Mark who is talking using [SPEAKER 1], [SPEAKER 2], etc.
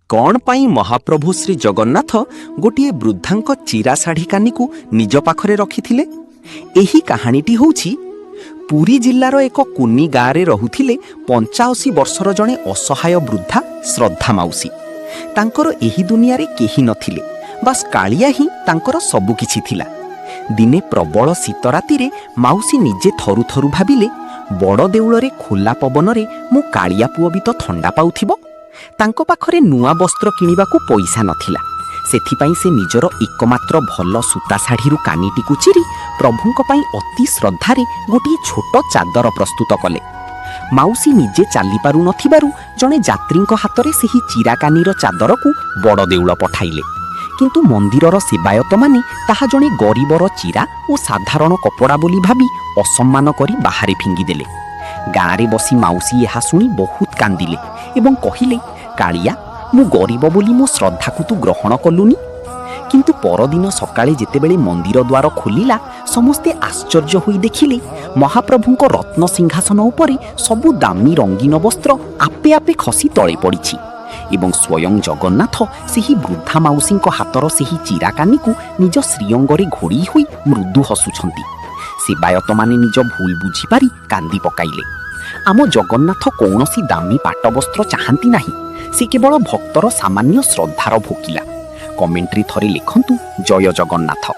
[SPEAKER 1] कौन पाई महाप्रभु श्री जगन्नाथ गोटे वृद्धांक चिरा शाढ़ी कानीकू निज पाखरे रखिथिले। एही कहानीटी होउछि पुरी जिल्लार एक कुनी गाँव रहुथिले 85 वर्षर जड़े असहाय वृद्धा श्रद्धा माउसी। तांकर एही दुनिया रे केही नथिले, बास कालिया ही तांकर सबु किछि थिला। दिने प्रबल शीत राति माउसी निजे थरु थरु भाबिले बड़ देउल रे खोला पवन रे मु कालिया पुओ भी तो ठंडा पाउथिबो। तांको पाखरे नुआ वस्त्र किनिबाकू पैसा नथिला, सेथिपाई से निजर एकमात्र भल सूता शाढ़ी कानीटी चिरी प्रभुंक पाई अति श्रद्धारे गोटे छोट चादर प्रस्तुत कले। माउसी निजे चली पारु नथिबारु जणे यात्रींक हातरे सेही चिरा कानीर चादर को बड़ देउल पठाइले, किंतु मंदिरर सेवायत माने ताहा जणे गरीबर चिरा और साधारण कपड़ा बोली भाबी असम्मान करी बाहरे फिंगी देले। गाँरे बसी माउसी यहा शुणी बहुत कांदिले एवं कहिले, कालिया मु गरीब बोली मो श्रद्धा को तू ग्रहण कलुनी। किंतु परदिन सकाळे जेतेबेले मंदिर द्वार खोलिला समस्ते आश्चर्य होई देखिले महाप्रभुंक रत्न सिंहासन उपरे सबु दामी रंगीन वस्त्र आपे आपे खसी तळे पड़िछि एवं स्वयं जगन्नाथ सेही वृद्धा माउसींक हातर सेही चिरा कानीकू निज श्रीअंगरे घोड़ी होई मृदु हसुछंती। सेवायत माने निज भूल बुझी पारी कांदी पकाइले। आम जगन्नाथ कौनसी दामी पाट वस्त्र चाहती नाही, से केवल भक्तर सामान्य श्रद्धार भोकिला। कमेंट्री थरे लिखंतु जय जगन्नाथ।